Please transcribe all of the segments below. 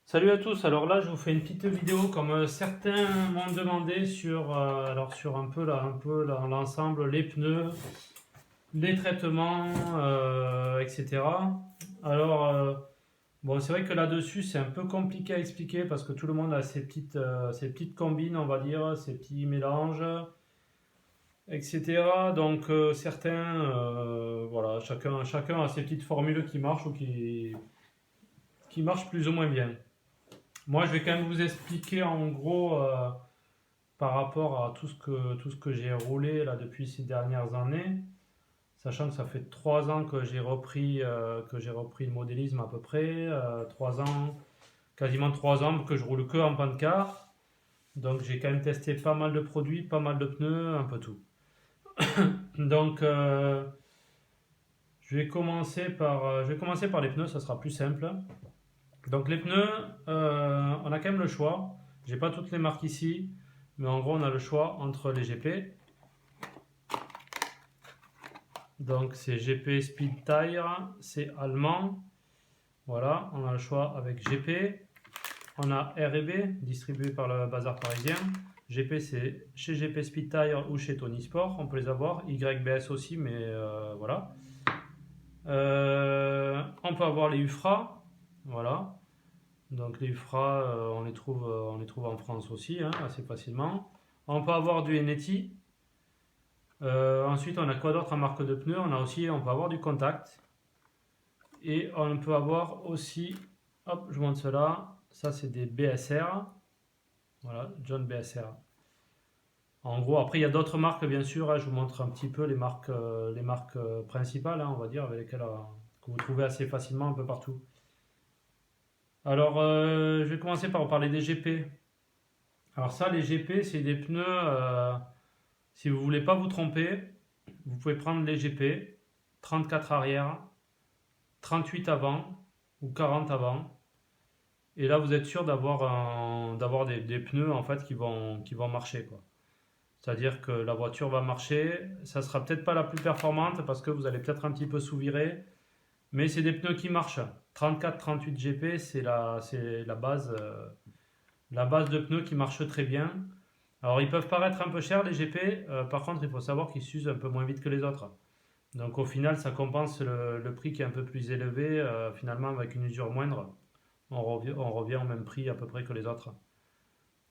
Salut à tous, alors là je vous fais une petite vidéo comme certains m'ont demandé sur l'ensemble, les pneus, les traitements, etc. Alors bon, c'est vrai que là-dessus c'est un peu compliqué à expliquer parce que tout le monde a ses petites combines, on va dire, ses petits mélanges, etc. Donc certains, voilà, chacun a ses petites formules qui marchent qui marchent plus ou moins bien. Moi, je vais quand même vous expliquer en gros par rapport à tout ce que j'ai roulé là depuis ces dernières années, sachant que ça fait 3 ans que j'ai repris le modélisme à peu près, 3 ans, quasiment 3 ans que je roule que en pancar. Donc j'ai quand même testé pas mal de produits, pas mal de pneus, un peu tout. Donc je vais commencer par les pneus, ça sera plus simple. Donc les pneus, on a quand même le choix. J'ai pas toutes les marques ici, mais en gros on a le choix entre les GP. Donc c'est GP Speed Tire, c'est allemand. Voilà, on a le choix avec GP. On a R&B, distribué par le Bazar Parisien. GP c'est chez GP Speed Tire ou chez Tony Sport, on peut les avoir. YBS aussi, mais voilà. On peut avoir les UFRA, voilà. Donc les UFRA, on les trouve en France aussi, hein, assez facilement. On peut avoir du Eneti. Ensuite, on a quoi d'autre en marque de pneus? On peut avoir du Contact. Et on peut avoir aussi, hop, je montre cela. Ça, c'est des BSR. Voilà, John BSR. En gros, après, il y a d'autres marques, bien sûr, hein. Je vous montre un petit peu les marques principales, hein, on va dire, avec lesquelles que vous trouvez assez facilement un peu partout. Alors, je vais commencer par vous parler des GP. Alors ça, les GP, c'est des pneus, si vous voulez pas vous tromper, vous pouvez prendre les GP, 34 arrière, 38 avant ou 40 avant. Et là, vous êtes sûr d'avoir des pneus en fait qui vont marcher, quoi. C'est-à-dire que la voiture va marcher, ça sera peut-être pas la plus performante parce que vous allez peut-être un petit peu sous-virer, mais c'est des pneus qui marchent. 34-38 GP, c'est la base de pneus qui marche très bien. Alors ils peuvent paraître un peu chers les GP, par contre il faut savoir qu'ils s'usent un peu moins vite que les autres. Donc au final ça compense le prix qui est un peu plus élevé, finalement avec une usure moindre, on revient au même prix à peu près que les autres.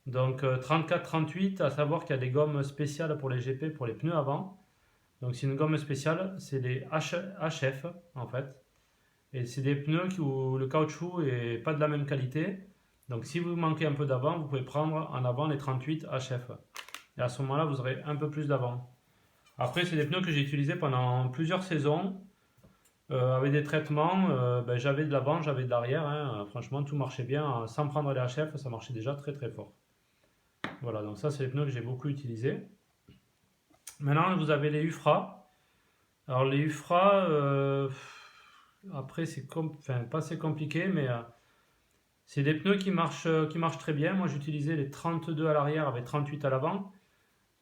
Donc 34-38, à savoir qu'il y a des gommes spéciales pour les GP pour les pneus avant. Donc c'est une gomme spéciale, c'est les HF en fait. Et c'est des pneus où le caoutchouc est pas de la même qualité. Donc si vous manquez un peu d'avant, vous pouvez prendre en avant les 38 HF. Et à ce moment-là, vous aurez un peu plus d'avant. Après, c'est des pneus que j'ai utilisés pendant plusieurs saisons, avec des traitements. Ben, j'avais de l'avant, j'avais de l'arrière, hein. Franchement, tout marchait bien. Sans prendre les HF, ça marchait déjà très très fort. Voilà, donc ça, c'est les pneus que j'ai beaucoup utilisés. Maintenant, vous avez les UFRA. Alors, les UFRA, après, enfin, pas assez compliqué, mais c'est des pneus qui marchent très bien. Moi, j'utilisais les 32 à l'arrière avec 38 à l'avant.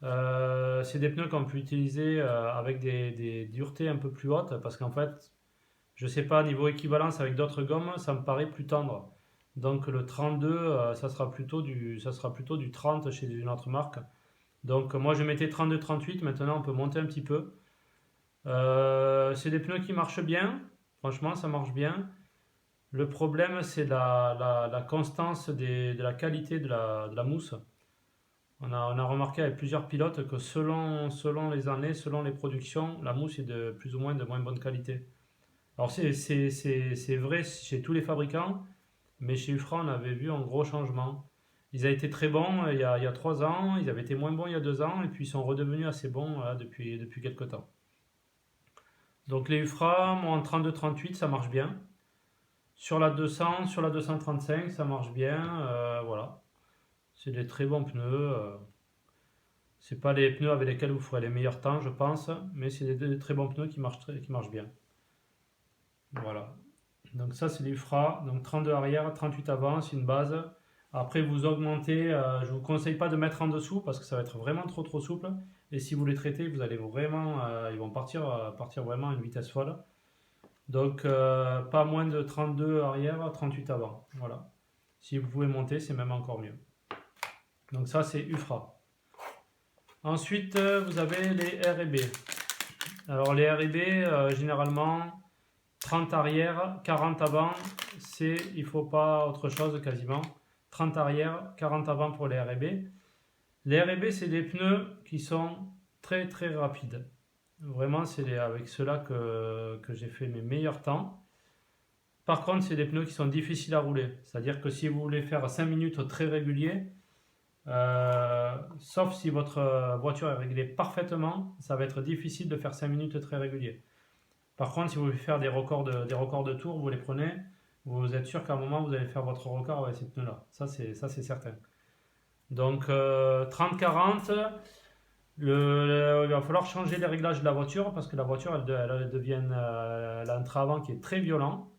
C'est des pneus qu'on peut utiliser avec des duretés un peu plus hautes parce qu'en fait, je sais pas, niveau équivalence avec d'autres gommes, ça me paraît plus tendre. Donc le 32, ça sera plutôt du 30 chez une autre marque. Donc moi je mettais 32-38, maintenant on peut monter un petit peu. C'est des pneus qui marchent bien, franchement ça marche bien. Le problème c'est la constance de la qualité de la mousse. On a remarqué avec plusieurs pilotes que selon les années, selon les productions, la mousse est de plus ou moins de moins bonne qualité. Alors c'est vrai chez tous les fabricants, mais chez Ufra on avait vu un gros changement. Ils avaient été très bons il y a 3 ans, ils avaient été moins bons il y a 2 ans, et puis ils sont redevenus assez bons depuis quelques temps. Donc les Ufra, moi en 32-38 ça marche bien. Sur la 200, sur la 235 ça marche bien, voilà. C'est des très bons pneus. C'est pas les pneus avec lesquels vous ferez les meilleurs temps, je pense, mais c'est des très bons pneus qui marchent bien. Voilà. Donc ça, c'est l'UFRA. Donc 32 arrière, 38 avant, c'est une base. Après, vous augmentez. Je ne vous conseille pas de mettre en dessous parce que ça va être vraiment trop souple. Et si vous les traitez, vous allez vraiment, ils vont partir vraiment à une vitesse folle. Donc pas moins de 32 arrière, 38 avant. Voilà. Si vous pouvez monter, c'est même encore mieux. Donc ça, c'est UFRA. Ensuite, vous avez les R&B. Alors les R&B, généralement, 30 arrière, 40 avant, il ne faut pas autre chose quasiment. 30 arrière, 40 avant pour les R&B. Les R&B, c'est des pneus qui sont très très rapides. Vraiment, c'est avec ceux-là que j'ai fait mes meilleurs temps. Par contre, c'est des pneus qui sont difficiles à rouler. C'est-à-dire que si vous voulez faire 5 minutes très régulier, sauf si votre voiture est réglée parfaitement, ça va être difficile de faire 5 minutes très régulier. Par contre, si vous voulez faire des records de tours, vous les prenez, vous êtes sûr qu'à un moment, vous allez faire votre record avec ces pneus-là. Ça, c'est certain. Donc, 30-40, il va falloir changer les réglages de la voiture parce que la voiture, elle a un train avant qui est très violent.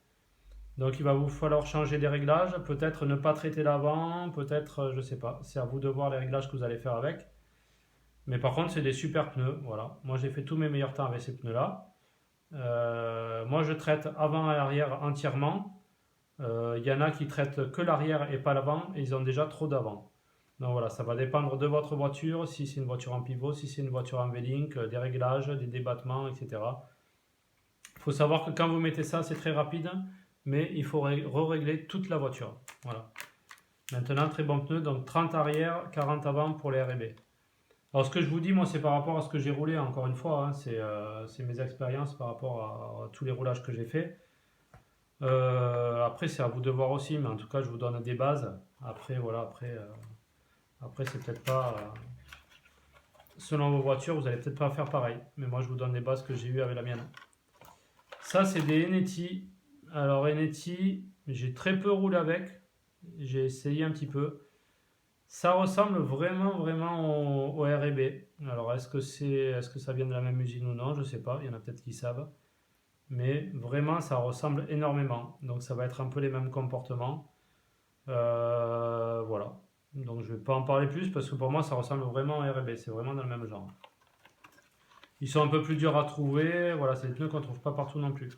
Donc, il va vous falloir changer des réglages, peut-être ne pas traiter l'avant, peut-être, je sais pas. C'est à vous de voir les réglages que vous allez faire avec. Mais par contre, c'est des super pneus. Voilà. Moi, j'ai fait tous mes meilleurs temps avec ces pneus-là. Moi, je traite avant et arrière entièrement. Il y en a qui traitent que l'arrière et pas l'avant et ils ont déjà trop d'avant. Donc voilà, ça va dépendre de votre voiture, si c'est une voiture en pivot, si c'est une voiture en V-Link, des réglages, des débattements, etc. Il faut savoir que quand vous mettez ça, c'est très rapide, mais il faut re-régler toute la voiture. Voilà. Maintenant, très bon pneu, donc 30 arrière, 40 avant pour les R&B. Alors ce que je vous dis, moi, c'est par rapport à ce que j'ai roulé, encore une fois, hein, c'est mes expériences par rapport à tous les roulages que j'ai fait. Après, c'est à vous de voir aussi, mais en tout cas, je vous donne des bases. Après, voilà, après c'est peut-être pas... selon vos voitures, vous n'allez peut-être pas faire pareil. Mais moi, je vous donne les bases que j'ai eues avec la mienne. Ça, c'est des Enetti. Alors, Enetti, j'ai très peu roulé avec. J'ai essayé un petit peu. Ça ressemble vraiment, vraiment au R&B. Alors, est-ce que ça vient de la même usine ou non? Je ne sais pas. Il y en a peut-être qui savent. Mais vraiment, ça ressemble énormément. Donc, ça va être un peu les mêmes comportements. Voilà. Donc, je ne vais pas en parler plus parce que pour moi, ça ressemble vraiment au R&B. C'est vraiment dans le même genre. Ils sont un peu plus durs à trouver. Voilà, c'est des pneus qu'on ne trouve pas partout non plus.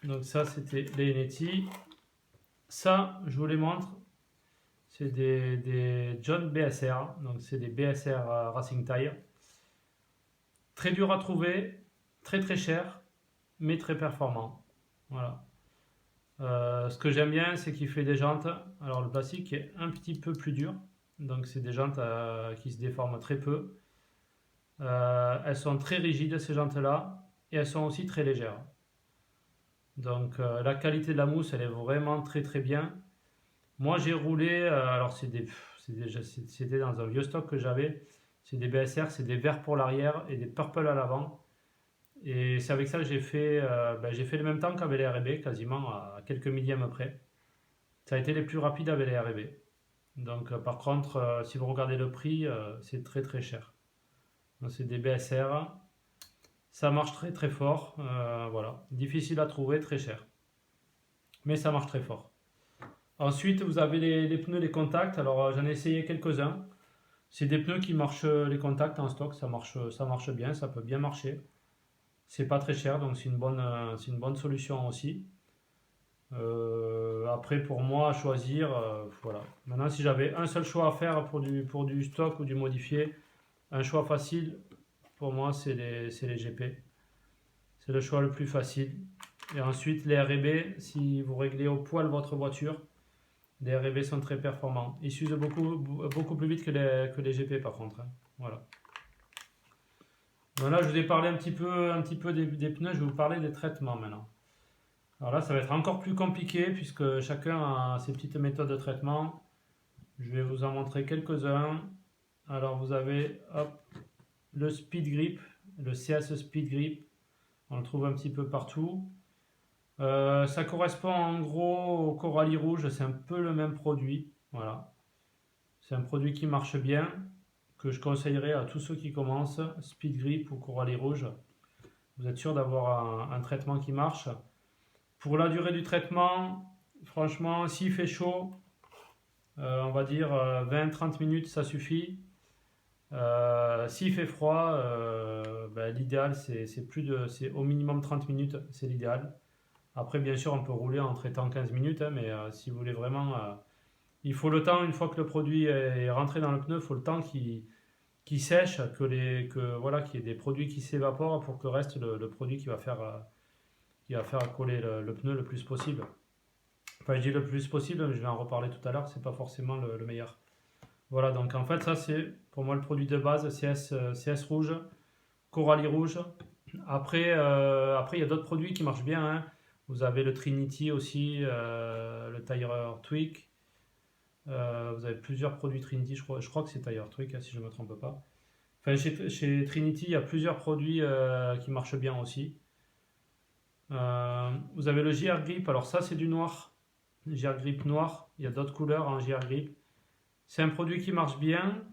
Donc, ça, c'était les Enetti. Ça, je vous les montre. C'est des John BSR. Donc, c'est des BSR Racing Tire. Très dur à trouver, très très cher, mais très performant. Voilà. Ce que j'aime bien, c'est qu'il fait des jantes. Alors, le plastique est un petit peu plus dur. Donc, c'est des jantes qui se déforment très peu. Elles sont très rigides, ces jantes-là. Et elles sont aussi très légères. Donc, la qualité de la mousse, elle est vraiment très très bien. Moi, j'ai roulé, alors c'était dans un vieux stock que j'avais. C'est des BSR, c'est des verts pour l'arrière et des purple à l'avant. Et c'est avec ça que j'ai fait le même temps qu'avec les R&B, quasiment à quelques millièmes près. Ça a été les plus rapides avec les R&B. Donc, par contre, si vous regardez le prix, c'est très très cher. Donc, c'est des BSR. Ça marche très très fort. Voilà. Difficile à trouver, très cher. Mais ça marche très fort. Ensuite, vous avez les pneus, les contacts. Alors, j'en ai essayé quelques-uns. C'est des pneus qui marchent, les contacts en stock, ça marche bien, ça peut bien marcher. C'est pas très cher, donc c'est une bonne solution aussi. Après, pour moi, à choisir, voilà. Maintenant, si j'avais un seul choix à faire pour du stock ou du modifié, un choix facile, pour moi, c'est les GP. C'est le choix le plus facile. Et ensuite, les R&B, si vous réglez au poil votre voiture, les R&B sont très performants. Ils s'usent beaucoup plus vite que les GP par contre, hein. Voilà. Donc là, je vous ai parlé un petit peu des pneus, je vais vous parler des traitements maintenant. Alors là, ça va être encore plus compliqué puisque chacun a ses petites méthodes de traitement. Je vais vous en montrer quelques-uns. Alors vous avez le Speed Grip, le CS Speed Grip. On le trouve un petit peu partout. Ça correspond en gros au Coralie Rouge, c'est un peu le même produit. Voilà. C'est un produit qui marche bien, que je conseillerais à tous ceux qui commencent, Speed Grip ou Coralie Rouge. Vous êtes sûr d'avoir un traitement qui marche. Pour la durée du traitement, franchement, s'il fait chaud, on va dire 20-30 minutes, ça suffit. S'il fait froid, l'idéal c'est au minimum 30 minutes, c'est l'idéal. Après, bien sûr, on peut rouler en traitant 15 minutes, hein, mais si vous voulez vraiment... il faut le temps, une fois que le produit est rentré dans le pneu, il faut le temps qui sèche, voilà, qu'il y ait des produits qui s'évaporent pour que reste le produit qui va faire coller le pneu le plus possible. Enfin, je dis le plus possible, mais je vais en reparler tout à l'heure, c'est pas forcément le meilleur. Voilà, donc en fait, ça c'est pour moi le produit de base, CS rouge, Coralie rouge. Après, il y a d'autres produits qui marchent bien, hein. Vous avez le Trinity aussi, le Tire Tweak. Vous avez plusieurs produits Trinity, je crois que c'est Tire Tweak, hein, si je ne me trompe pas. Enfin, chez Trinity, il y a plusieurs produits qui marchent bien aussi. Vous avez le JR Grip, alors ça c'est du noir, JR Grip noir, il y a d'autres couleurs en JR Grip. C'est un produit qui marche bien,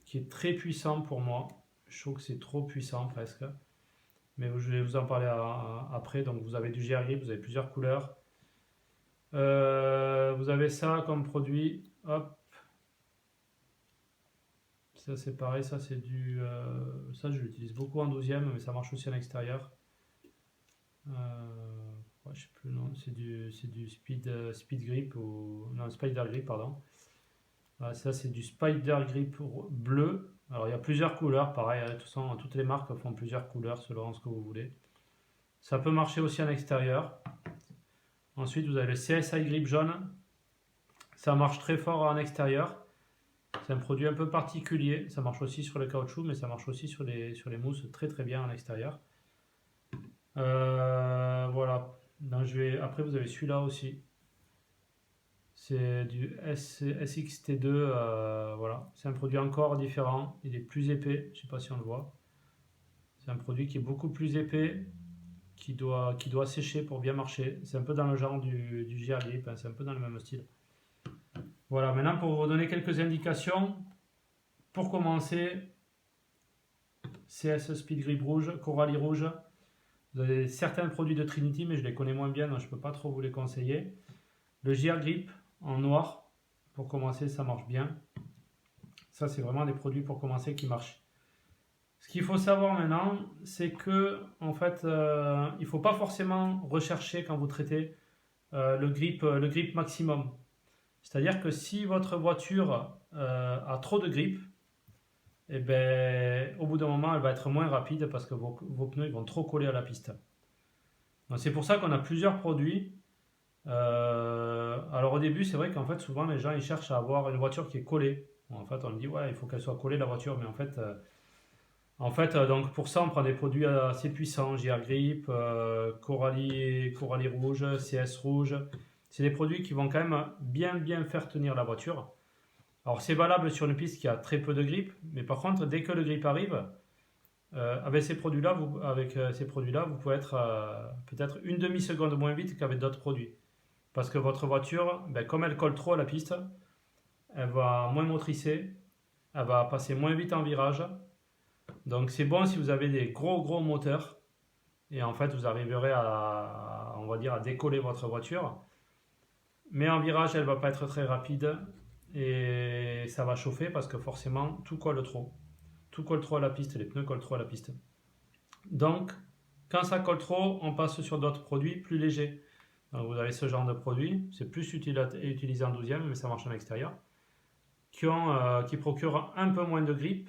qui est très puissant pour moi. Je trouve que c'est trop puissant presque. Mais je vais vous en parler après. Donc vous avez du JR Grip, vous avez plusieurs couleurs. Vous avez ça comme produit. Hop. Ça c'est pareil, ça c'est du... ça je l'utilise beaucoup en 12e, mais ça marche aussi à l'extérieur. Je sais plus, non, c'est du speed grip ou... Non, spider grip, pardon. Voilà, ça c'est du spider grip bleu. Alors il y a plusieurs couleurs, pareil, de toute façon, toutes les marques font plusieurs couleurs selon ce que vous voulez. Ça peut marcher aussi en extérieur. Ensuite, vous avez le CSI grip jaune. Ça marche très fort en extérieur. C'est un produit un peu particulier. Ça marche aussi sur le caoutchouc, mais ça marche aussi sur les mousses très très bien en extérieur. Voilà. Donc, après, vous avez celui-là aussi. C'est du SXT2. Voilà. C'est un produit encore différent. Il est plus épais. Je ne sais pas si on le voit. C'est un produit qui est beaucoup plus épais, qui doit sécher pour bien marcher. C'est un peu dans le genre du JR Grip. Hein, c'est un peu dans le même style. Voilà. Maintenant, pour vous donner quelques indications, pour commencer, CS Speed Grip rouge, Coralie rouge. Vous avez certains produits de Trinity, mais je les connais moins bien, donc je ne peux pas trop vous les conseiller. Le JR Grip en noir, pour commencer, ça marche bien. Ça, c'est vraiment des produits pour commencer qui marchent. Ce qu'il faut savoir maintenant, c'est que, en fait, il ne faut pas forcément rechercher quand vous traitez le grip maximum. C'est-à-dire que si votre voiture a trop de grip, et ben, au bout d'un moment, elle va être moins rapide parce que vos pneus ils vont trop coller à la piste. Donc, c'est pour ça qu'on a plusieurs produits. Alors au début, c'est vrai qu'en fait, souvent les gens ils cherchent à avoir une voiture qui est collée. En fait, on dit ouais, il faut qu'elle soit collée la voiture, mais en fait, donc pour ça, on prend des produits assez puissants, JR Grip, Coralie rouge, CS rouge. C'est des produits qui vont quand même bien faire tenir la voiture. Alors c'est valable sur une piste qui a très peu de grip, mais par contre, dès que le grip arrive, avec ces produits-là, vous pouvez être peut-être une demi-seconde moins vite qu'avec d'autres produits. Parce que votre voiture, ben, comme elle colle trop à la piste, elle va moins motricer, elle va passer moins vite en virage. Donc c'est bon si vous avez des gros moteurs et en fait vous arriverez on va dire, à décoller votre voiture. Mais en virage, elle va pas être très rapide et ça va chauffer parce que forcément tout colle trop. Tout colle trop à la piste, les pneus collent trop à la piste. Donc quand ça colle trop, on passe sur d'autres produits plus légers. Donc vous avez ce genre de produit, c'est plus utilisé en 12e, mais ça marche en extérieur, qui procurent un peu moins de grip.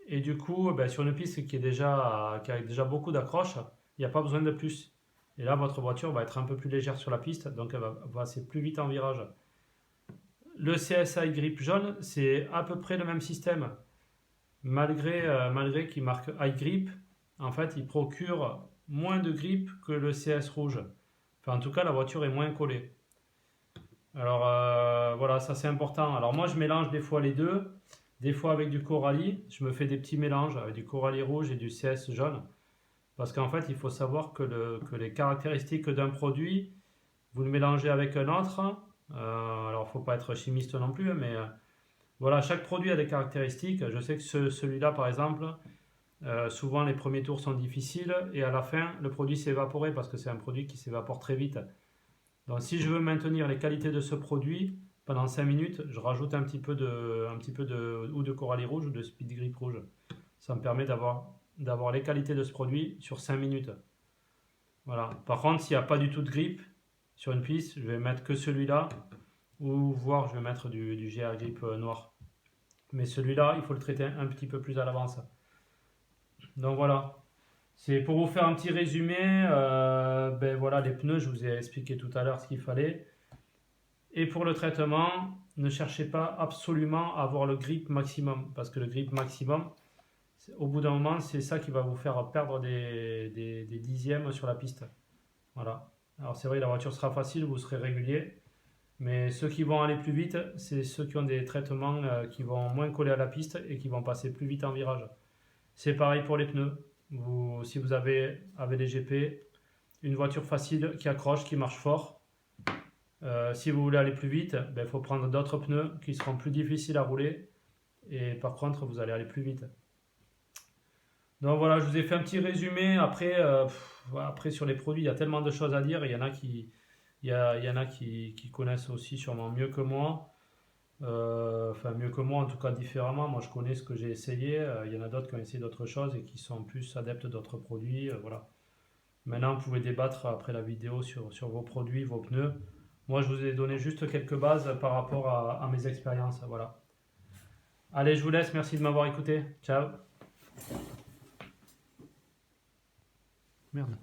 Et du coup, ben, sur une piste qui a déjà beaucoup d'accroches, il n'y a pas besoin de plus. Et là, votre voiture va être un peu plus légère sur la piste, donc elle va passer plus vite en virage. Le CSI Grip jaune, c'est à peu près le même système. Malgré qu'il marque High Grip, en fait, il procure moins de grip que le CS rouge. Enfin, en tout cas, la voiture est moins collée. Alors, voilà, ça c'est important. Alors, moi, je mélange des fois les deux. Des fois, avec du Coralie, je me fais des petits mélanges avec du Coralie rouge et du CS jaune. Parce qu'en fait, il faut savoir que les caractéristiques d'un produit, vous le mélangez avec un autre. Alors, il ne faut pas être chimiste non plus, mais voilà, chaque produit a des caractéristiques. Je sais que celui-là, par exemple, souvent les premiers tours sont difficiles et à la fin, le produit s'est évaporé parce que c'est un produit qui s'évapore très vite. Donc, si je veux maintenir les qualités de ce produit pendant 5 minutes, je rajoute un petit peu ou de Coralie rouge ou de Speed Grip rouge. Ça me permet d'avoir les qualités de ce produit sur 5 minutes. Voilà. Par contre, s'il n'y a pas du tout de grippe sur une piste, je vais mettre que celui-là, ou voire je vais mettre du GR Grip noir. Mais celui-là, il faut le traiter un petit peu plus à l'avance. Donc voilà. C'est pour vous faire un petit résumé. Ben voilà, les pneus, je vous ai expliqué tout à l'heure ce qu'il fallait. Et pour le traitement, ne cherchez pas absolument à avoir le grip maximum, parce que le grip maximum, au bout d'un moment, c'est ça qui va vous faire perdre des dixièmes sur la piste. Voilà. Alors c'est vrai, la voiture sera facile, vous serez régulier, mais ceux qui vont aller plus vite, c'est ceux qui ont des traitements qui vont moins coller à la piste et qui vont passer plus vite en virage. C'est pareil pour les pneus. Si vous avez avec des GP, une voiture facile qui accroche, qui marche fort, si vous voulez aller plus vite, il faut prendre d'autres pneus qui seront plus difficiles à rouler et par contre vous allez aller plus vite. Donc voilà, je vous ai fait un petit résumé. Après sur les produits, il y a tellement de choses à dire. Il y en a qui connaissent aussi sûrement mieux que moi. Enfin, mieux que moi, en tout cas différemment. Moi, je connais ce que j'ai essayé. Il y en a d'autres qui ont essayé d'autres choses et qui sont plus adeptes d'autres produits. Voilà. Maintenant, vous pouvez débattre après la vidéo sur vos produits, vos pneus. Moi, je vous ai donné juste quelques bases par rapport à mes expériences. Voilà. Allez, je vous laisse. Merci de m'avoir écouté. Ciao. Merde.